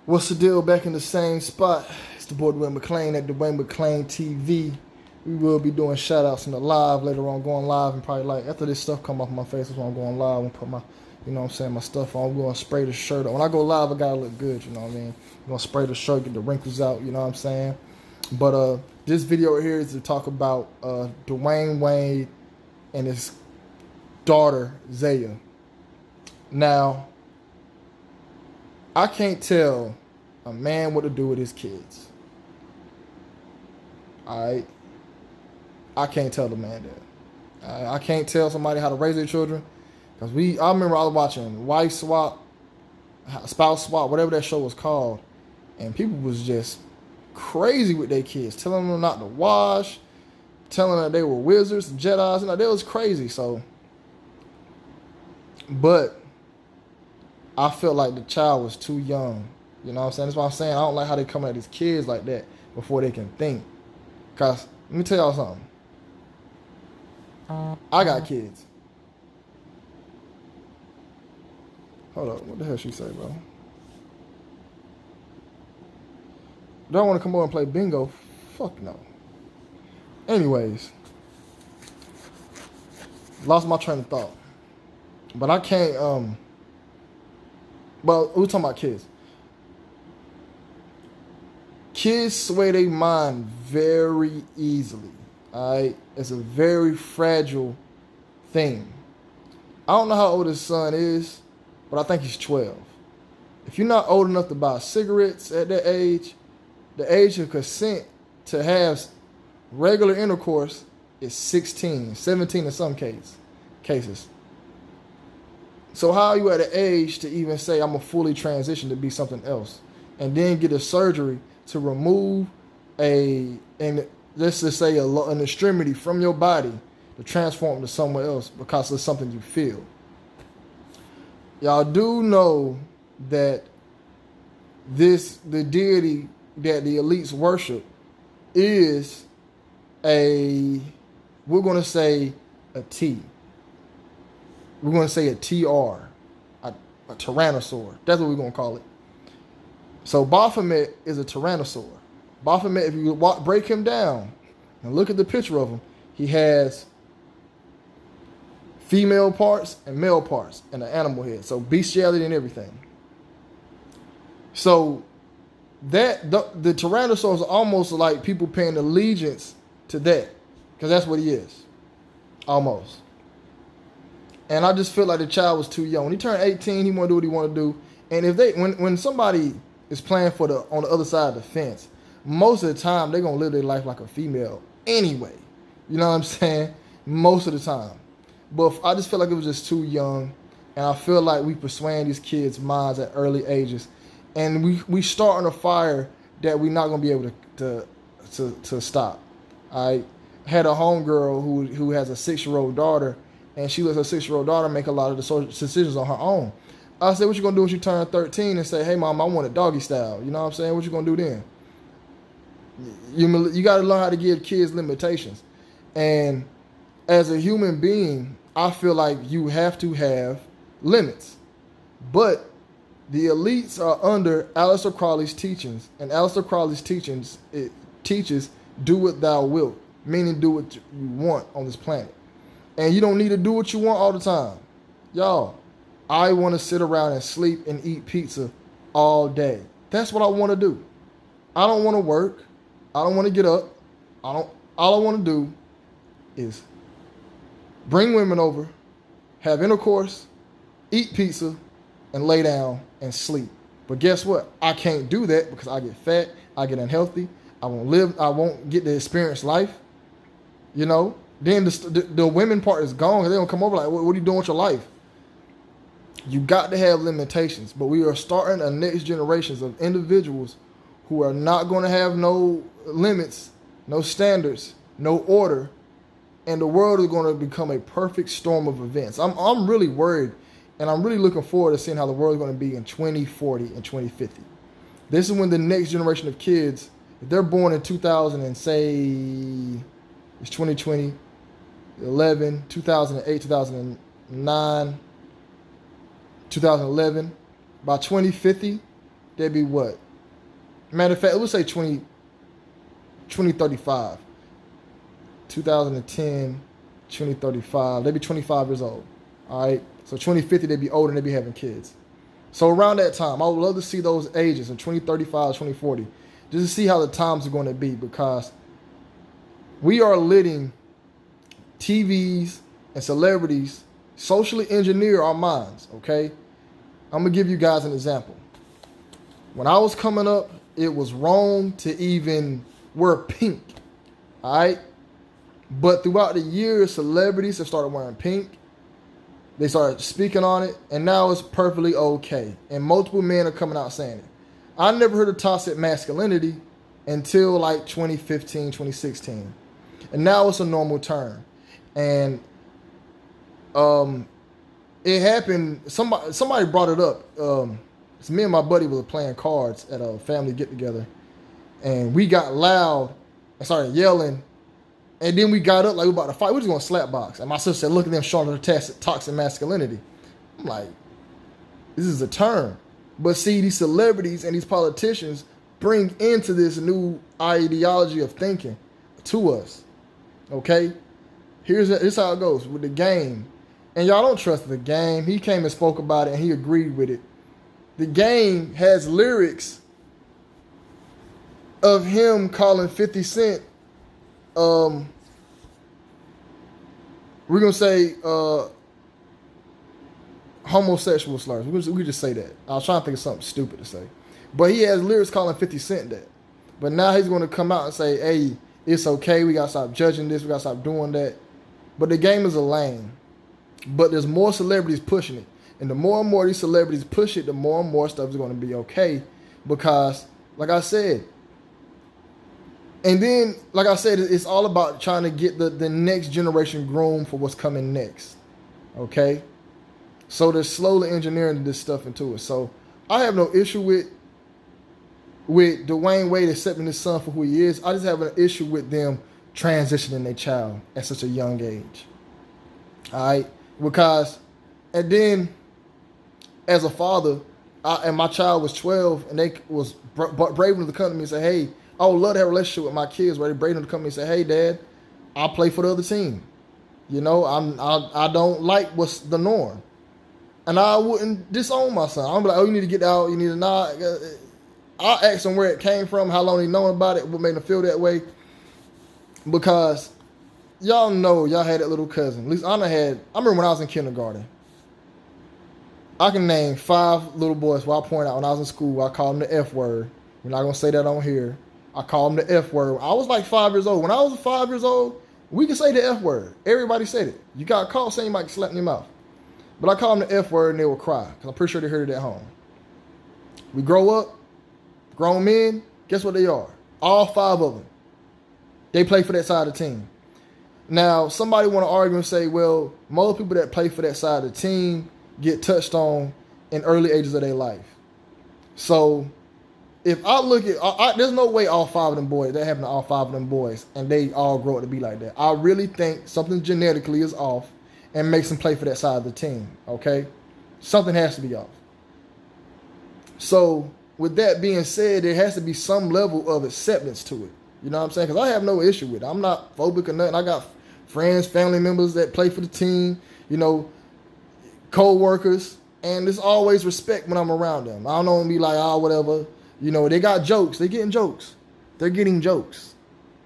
What's the deal? Back in the same spot. It's the boy Dwayne McClean at Dwayne McClean TV. We will be doing shout outs in the live later on, going live, and probably like after this stuff come off my face, that's when I'm going live and put my, you know what I'm saying, my stuff on. I'm going to spray the shirt on. When I go live, I gotta look good, you know what I mean? I'm going to spray the shirt, get the wrinkles out, you know what I'm saying? But this video right here is to talk about Dwayne Wade and his daughter, Zaya. Now, I can't tell a man what to do with his kids. Alright? I can't tell the man that. I can't tell somebody how to raise their children. Because I remember I was watching Wife Swap, Spouse Swap, whatever that show was called. And people was just crazy with their kids. Telling them not to wash. Telling them that they were wizards and Jedis. You know, that was crazy. So, but I felt like the child was too young. You know what I'm saying? That's why I'm saying I don't like how they come at these kids like that before they can think. Because, let me tell y'all something. I got kids. Hold up. What the hell she say, bro? Do I want to come over and play bingo? Fuck no. Anyways. Lost my train of thought. But I can't, but we're talking about kids. Kids sway their mind very easily. Alright? It's a very fragile thing. I don't know how old his son is, but I think he's 12. If you're not old enough to buy cigarettes at that age, the age of consent to have regular intercourse is 16, 17 in some cases. So how are you at an age to even say I'm a fully transition to be something else, and then get a surgery to remove and let's just say an extremity from your body to transform to somewhere else because of something you feel? Y'all do know that the deity that the elites worship is we're going to say a T. We're going to say a TR, a tyrannosaur. That's what we're going to call it. So Baphomet is a tyrannosaur. Baphomet, if you break him down and look at the picture of him, he has female parts and male parts and an animal head. So bestiality and everything. So that the tyrannosaur is almost like people paying allegiance to that, because that's what he is, almost. And I just feel like the child was too young. When he turned 18, he want to do what he want to do. And if when somebody is playing on the other side of the fence, most of the time they're gonna live their life like a female anyway. You know what I'm saying? Most of the time. But I just feel like it was just too young, and I feel like we persuading these kids' minds at early ages, and we starting a fire that we're not gonna be able to stop. I had a homegirl who has a 6-year-old daughter, and she lets her 6-year-old daughter make a lot of the decisions on her own. I said, what you gonna do when she turn 13 and say, hey mom, I want a doggy style? You know what I'm saying? What you gonna do then? You gotta learn how to give kids limitations. And as a human being, I feel like you have to have limits. But the elites are under Aleister Crowley's teachings. And Aleister Crowley's teachings, it teaches do what thou wilt, meaning do what you want on this planet. And you don't need to do what you want all the time. Y'all, I want to sit around and sleep and eat pizza all day. That's what I want to do. I don't want to work. I don't want to get up. All I want to do is bring women over, have intercourse, eat pizza, and lay down and sleep. But guess what? I can't do that because I get fat, I get unhealthy, I won't get to experience life. You know? Then the women part is gone. They don't come over like, what are you doing with your life? You got to have limitations. But we are starting a next generations of individuals who are not going to have no limits, no standards, no order, and the world is going to become a perfect storm of events. I'm really worried, and I'm really looking forward to seeing how the world is going to be in 2040 and 2050. This is when the next generation of kids, if they're born in 2000 and say it's 2020, 11, 2008, 2009, 2011, by 2050, they'd be what? Matter of fact, let's say 2035. 2010, 2035. They'd be 25 years old. All right? So 2050, they'd be older and they'd be having kids. So around that time, I would love to see those ages in 2035, 2040, just to see how the times are going to be, because we are letting TVs and celebrities socially engineer our minds, okay? I'm going to give you guys an example. When I was coming up, it was wrong to even wear pink, all right? But throughout the years, celebrities have started wearing pink. They started speaking on it, and now it's perfectly okay. And multiple men are coming out saying it. I never heard of toxic masculinity until like 2015, 2016. And now it's a normal term. And it happened, somebody brought it up. It's me and my buddy were playing cards at a family get-together. And we got loud and started yelling. And then we got up like we were about to fight. We were just going to slap box. And my sister said, look at them showing the toxic masculinity. I'm like, this is a term. But see, these celebrities and these politicians bring into this new ideology of thinking to us. Okay? Here's how it goes with the game. And y'all don't trust the game. He came and spoke about it and he agreed with it. The game has lyrics of him calling 50 Cent we're going to say homosexual slurs. We could just say that. I was trying to think of something stupid to say. But he has lyrics calling 50 Cent that. But now he's going to come out and say, hey, it's okay. We got to stop judging this. We got to stop doing that. But the game is a lane. But there's more celebrities pushing it. And the more and more these celebrities push it, the more and more stuff is going to be okay. Because, like I said, and then, like I said, it's all about trying to get the next generation groomed for what's coming next. Okay? So they're slowly engineering this stuff into it. So I have no issue with Dwayne Wade accepting his son for who he is. I just have an issue with them transitioning their child at such a young age. All right? Because, and then, as a father, and my child was 12, and they was brave enough to come to me and say, hey, I would love to have a relationship with my kids where they brave enough to come to me and say, hey, Dad, I'll play for the other team. You know, I don't like what's the norm. And I wouldn't disown my son. I'm like, oh, you need to get out. You need to not. I'll ask him where it came from, how long he known about it, what made him feel that way. Because y'all know y'all had that little cousin. At least I remember when I was in kindergarten. I can name 5 little boys who I point out when I was in school. I called them the F word. We're not going to say that on here. I call them the F word. I was like 5 years old. When I was 5 years old, we could say the F word. Everybody said it. You got caught saying you might slap in your mouth. But I call them the F word and they will cry. Because I'm pretty sure they heard it at home. We grow up, grown men, guess what they are? All 5 of them. They play for that side of the team. Now, somebody want to argue and say, well, most people that play for that side of the team get touched on in early ages of their life. So if I look at, there's no way all 5 of them boys, that happened to all 5 of them boys, and they all grow up to be like that. I really think something genetically is off and makes them play for that side of the team, okay? Something has to be off. So with that being said, there has to be some level of acceptance to it. You know what I'm saying? Because I have no issue with it. I'm not phobic or nothing. I got friends, family members that play for the team, you know, co-workers, and there's always respect when I'm around them. I don't be like, oh, whatever. You know, they got jokes. They're getting jokes. They're getting jokes.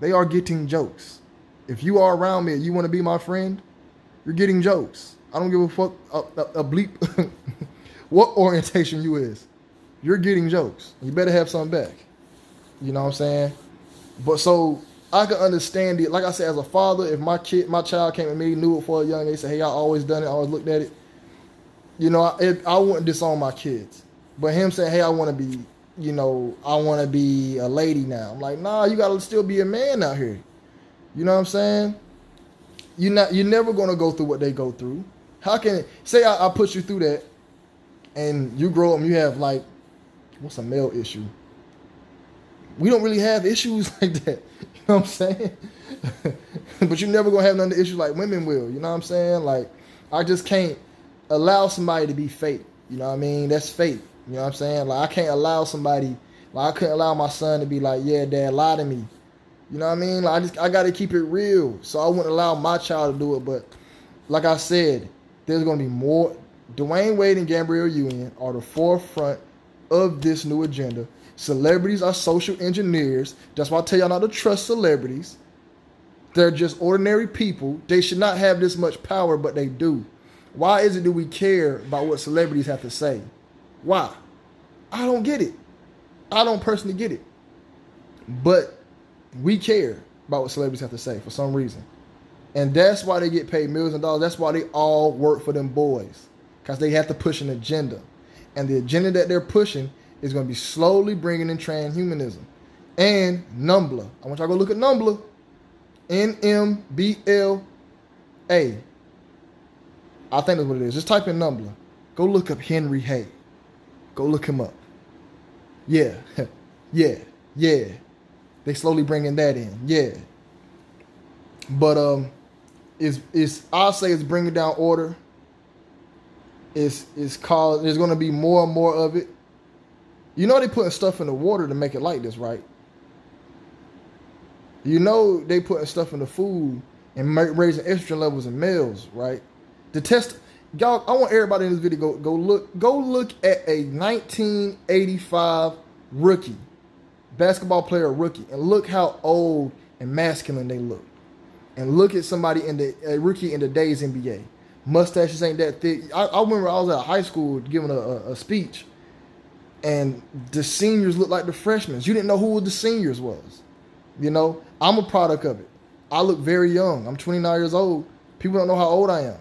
They are getting jokes. If you are around me and you want to be my friend, you're getting jokes. I don't give a fuck a bleep what orientation you is. You're getting jokes. You better have something back. You know what I'm saying? But so I can understand it. Like I said, as a father, if my child came to me, knew it for a young age, said, hey, I always done it, I always looked at it. You know, I wouldn't disown my kids. But him saying, hey, I want to be, you know, I want to be a lady now. I'm like, nah, you got to still be a man out here. You know what I'm saying? You're never going to go through what they go through. How can, say I put you through that and you grow up and you have like, what's a male issue? We don't really have issues like that. You know what I'm saying? But you're never going to have none of the issues like women will. You know what I'm saying? Like, I just can't allow somebody to be fake. You know what I mean? That's fake. You know what I'm saying? Like I can't allow somebody, like I couldn't allow my son to be like, yeah, dad, lie to me. You know what I mean? Like I gotta keep it real. So I wouldn't allow my child to do it. But like I said, there's gonna be more. Dwayne Wade and Gabrielle Union are the forefront of this new agenda. Celebrities are social engineers. That's why I tell y'all not to trust celebrities. They're just ordinary people. They should not have this much power, but they do. Why is it do we care about what celebrities have to say? Why? I don't get it. I don't personally get it. But we care about what celebrities have to say for some reason. And that's why they get paid millions of dollars. That's why they all work for them boys. Because they have to push an agenda. And the agenda that they're pushing is going to be slowly bringing in transhumanism. And NUMBLA. I want y'all to go look at NUMBLA. NMBLA. I think that's what it is. Just type in NUMBLA. Go look up Henry Hay. Go look him up. Yeah. Yeah. They slowly bringing that in. Yeah. But I'll say it's bringing down order. It's called. There's going to be more and more of it. You know they putting stuff in the water to make it like this, right? You know they putting stuff in the food and raising estrogen levels in males, right? The test, y'all. I want everybody in this video go look at a 1985 rookie, basketball player rookie, and look how old and masculine they look. And look at somebody a rookie in today's NBA. Mustaches ain't that thick. I remember I was at high school giving a speech, and the seniors looked like the freshmen. You didn't know who the seniors was. You know, I'm a product of it. I look very young. I'm 29 years old. People don't know how old I am.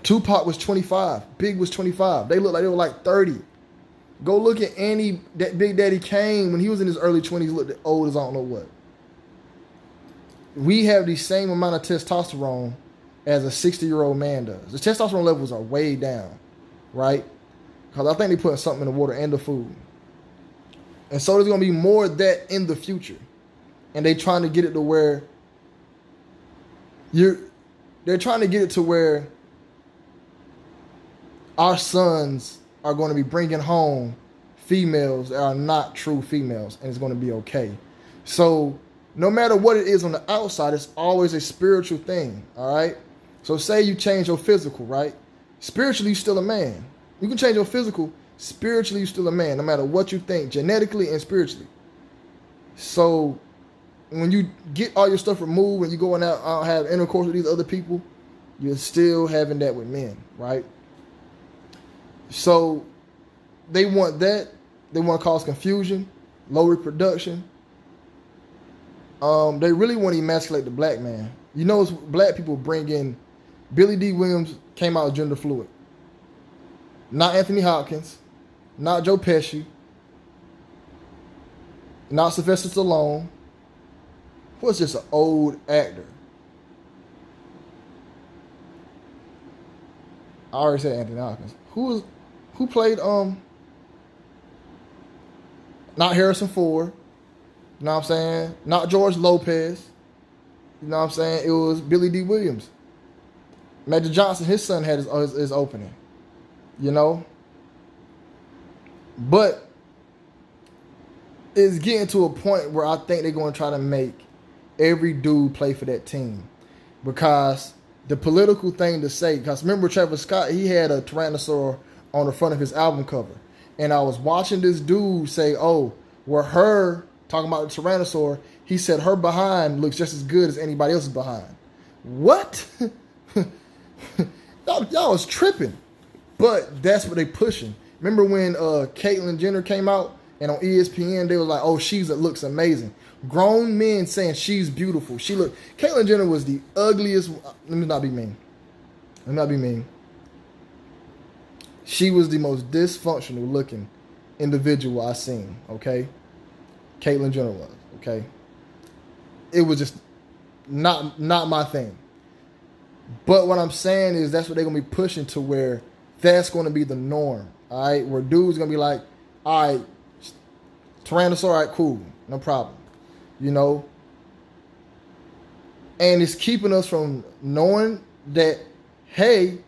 Tupac was 25. Big was 25. They looked like they were like 30. Go look at that Big Daddy Kane when he was in his early 20s, looked old as I don't know what. We have the same amount of testosterone as a 60-year-old man does. The testosterone levels are way down, right? Because I think they put something in the water and the food. And so there's going to be more of that in the future. And they're trying to get it to where they're trying to get it to where our sons are going to be bringing home females that are not true females, and it's going to be okay. So no matter what it is on the outside, it's always a spiritual thing, all right? So say you change your physical, right? Spiritually, you're still a man. You can change your physical. Spiritually, you're still a man, no matter what you think, genetically and spiritually. So when you get all your stuff removed and you going out have intercourse with these other people, you're still having that with men, right? So they want that. They want to cause confusion, low reproduction. They really want to emasculate the black man. You know, it's black people bring in. Billy D. Williams came out gender fluid. Not Anthony Hopkins. Not Joe Pesci. Not Sylvester Stallone. Who's just an old actor? I already said Anthony Hopkins. Who played not Harrison Ford. You know what I'm saying? Not George Lopez. You know what I'm saying? It was Billy D. Williams. Magic Johnson, his son had his opening. You know? But it's getting to a point where I think they're going to try to make every dude play for that team. Because the political thing to say, because remember Travis Scott, he had a Tyrannosaur on the front of his album cover. And I was watching this dude say, oh, well, her, talking about the Tyrannosaur, he said her behind looks just as good as anybody else's behind. What? y'all was tripping. But that's what they pushing. Remember when Caitlyn Jenner came out and on ESPN they were like, oh, looks amazing. Grown men saying she's beautiful. Caitlyn Jenner was the ugliest. Let me not be mean. She was the most dysfunctional looking individual I seen, okay? Caitlyn Jenner was, okay? It was just not my thing. But what I'm saying is that's what they're going to be pushing to where that's going to be the norm, all right? Where dudes going to be like, all right, Tyrannosaur, all right, cool, no problem, you know? And it's keeping us from knowing that, hey,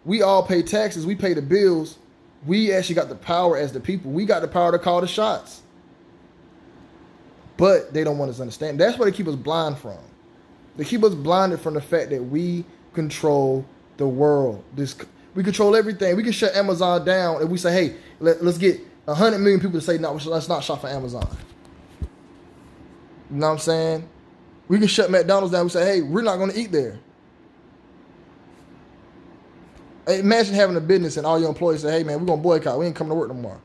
we all pay taxes, we pay the bills, We actually got the power as the people. We got the power to call the shots. But they don't want us to understand. That's what they keep us blind from. They keep us blinded from the fact that we control the world. We control everything. We can shut Amazon down if we say, hey, let's get 100 million people to say, no, let's not shop for Amazon. You know what I'm saying? We can shut McDonald's down. We say, hey, we're not going to eat there. Imagine having a business and all your employees say, hey, man, we're going to boycott. We ain't coming to work no more.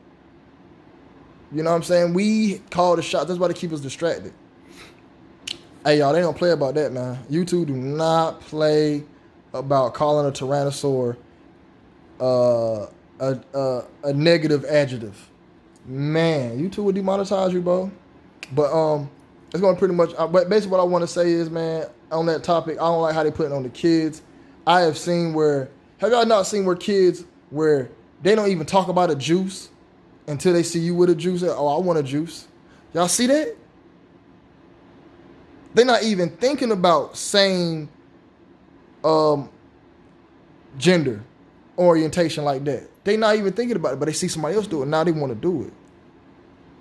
You know what I'm saying? We call the shots. That's why they keep us distracted. Hey, y'all, they don't play about that, man. YouTube do not play about calling a tyrannosaur a negative adjective. Man, YouTube will demonetize you, bro. But it's going to pretty much... But basically what I want to say is, man, on that topic, I don't like how they put it on the kids. I have seen where... Have y'all not seen where kids, where they don't even talk about a juice until they see you with a juice? Oh, I want a juice. Y'all see that? They're not even thinking about same gender orientation like that. They're not even thinking about it, but they see somebody else do it. Now they want to do it.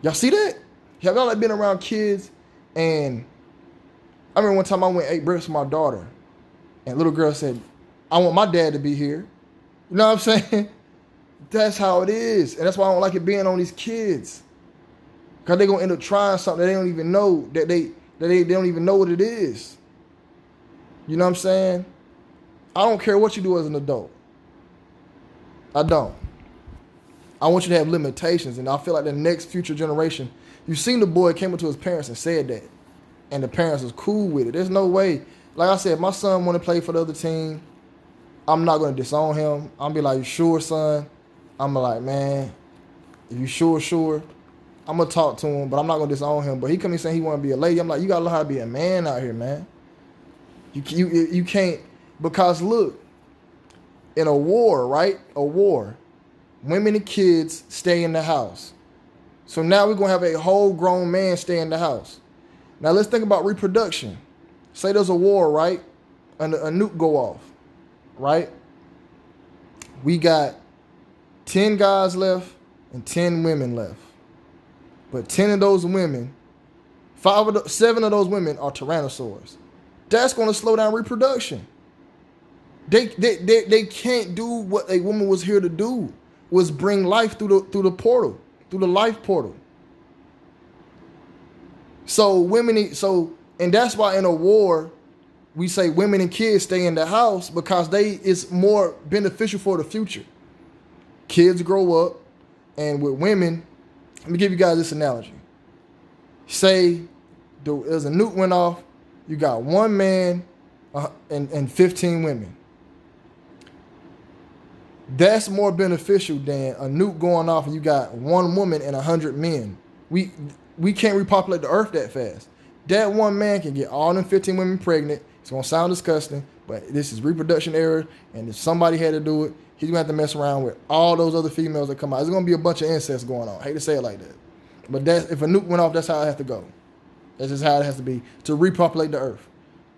Y'all see that? Have y'all like been around kids? And I remember one time I went and ate breakfast with my daughter, and little girl said, I want my dad to be here. You know what I'm saying? That's how it is. And that's why I don't like it being on these kids. Because they're going to end up trying something they don't even know, that they don't even know what it is. You know what I'm saying? I don't care what you do as an adult. I don't. I want you to have limitations. And I feel like the next future generation, you've seen the boy came up to his parents and said that. And the parents was cool with it. There's no way. Like I said, my son want to play for the other team. I'm not going to disown him. I'm be like, you sure, son? I'm like, man, if you sure, I'm going to talk to him, but I'm not going to disown him. But he come in saying he want to be a lady. I'm like, you got to learn how to be a man out here, man. You can't, because look, in a war, right? A war, women and kids stay in the house. So now we're going to have a whole grown man stay in the house. Now let's think about reproduction. Say there's a war, right? And a nuke go off, right? We got 10 guys left and 10 women left. But 10 of those women, 7 of those women are tyrannosaurs. That's going to slow down reproduction. They can't do what a woman was here to do, was bring life through the portal, through the life portal. So and that's why in a war, we say women and kids stay in the house, because it's more beneficial for the future. Kids grow up, and with women, let me give you guys this analogy. Say there's a nuke went off, you got one man and 15 women. That's more beneficial than a nuke going off and you got one woman and 100 men. We can't repopulate the earth that fast. That one man can get all them 15 women pregnant. It's going to sound disgusting, but this is reproduction error, and if somebody had to do it, he's going to have to mess around with all those other females that come out. There's going to be a bunch of incest going on. I hate to say it like that. But if a nuke went off, that's how it has to go. That's just how it has to be to repopulate the earth.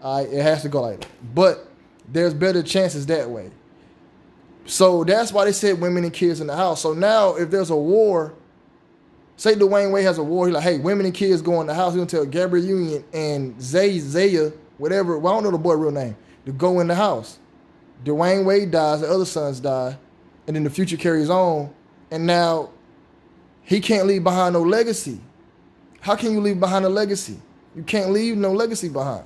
All right, it has to go like that. But there's better chances that way. So that's why they said women and kids in the house. So now if there's a war, say Dwayne Wade has a war, he's like, hey, women and kids go in the house. He's going to tell Gabrielle Union and Zaya, whatever, well, I don't know the boy's real name, to go in the house. Dwayne Wade dies, the other sons die, and then the future carries on. And now he can't leave behind no legacy. How can you leave behind a legacy? You can't leave no legacy behind.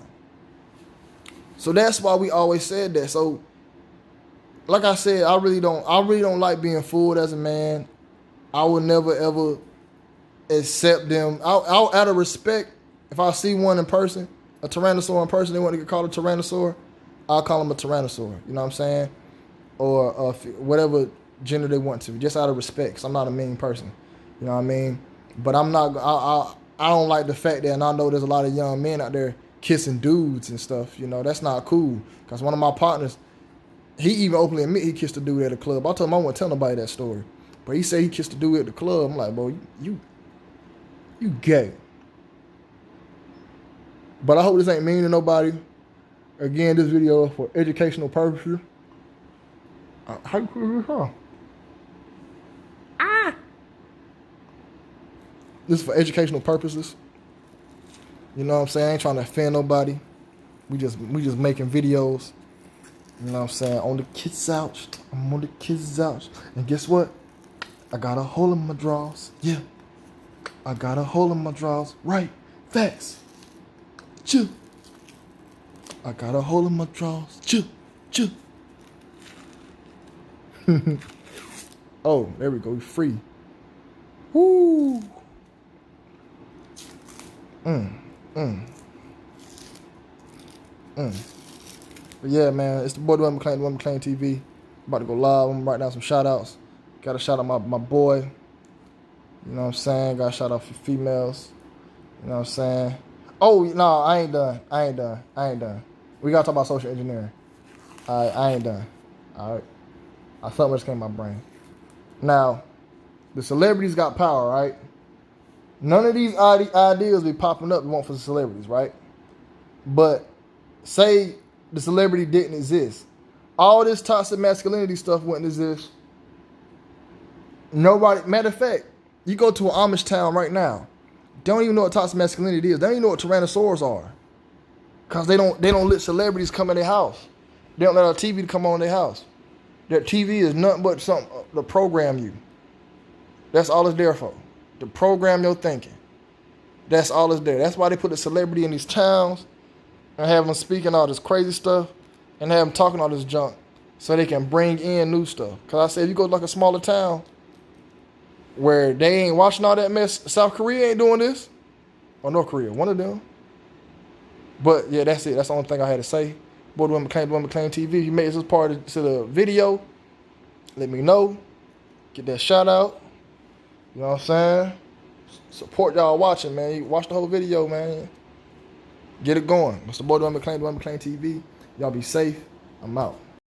So that's why we always said that. So like I said, I really don't like being fooled as a man. I would never ever accept them. I'll out of respect, if I see one in person, a tyrannosaur in person, they want to get called a tyrannosaur, I'll call them a tyrannosaur. You know what I'm saying? Or whatever gender they want to, just out of respect, because I'm not a mean person. You know what I mean? But I'm not. I don't like the fact that, and I know there's a lot of young men out there kissing dudes and stuff. You know, that's not cool. Because one of my partners, he even openly admit he kissed a dude at a club. I told him I wouldn't tell nobody that story, but he said he kissed a dude at the club. I'm like, bro, you gay. But I hope this ain't mean to nobody. Again, this video is for educational purposes. How you put this on? This is for educational purposes. You know what I'm saying? I ain't trying to offend nobody. We just making videos. You know what I'm saying? On the kids' couch. I'm on the kids' couch. And guess what? I got a hole in my drawers. Yeah. I got a hole in my drawers. Right. Facts. Chill. I got a hole in my drawers. Chill. Chill. Oh, there we go. We free. Woo. But yeah, man, it's the boy Dwayne McClean TV. About to go live. I'm writing down some shout outs. Got to shout out my boy. You know what I'm saying? Got to shout out for females. You know what I'm saying? Oh, no, I ain't done. We got to talk about social engineering. All right, I ain't done. All right. Something just came in my brain. Now, the celebrities got power, right? None of these ideas be popping up you want for the celebrities, right? But say the celebrity didn't exist. All this toxic masculinity stuff wouldn't exist. Nobody, matter of fact, you go to an Amish town right now, they don't even know what toxic masculinity is. They don't even know what tyrannosaurs are. Because they don't let celebrities come in their house. They don't let our TV to come on in their house. Their TV is nothing but something to program you. That's all it's there for. To program your thinking. That's all it's there. That's why they put the celebrity in these towns and have them speaking all this crazy stuff and have them talking all this junk so they can bring in new stuff. Because I said, if you go to like a smaller town where they ain't watching all that mess, South Korea ain't doing this, or North Korea, one of them. But yeah, that's it. That's the only thing I had to say. Boy, Dwayne McClean TV. If you made this part to the video, let me know. Get that shout out. You know what I'm saying? Support y'all watching, man. You watch the whole video, man. Get it going. It's the boy Dwayne McClean TV. Y'all be safe. I'm out.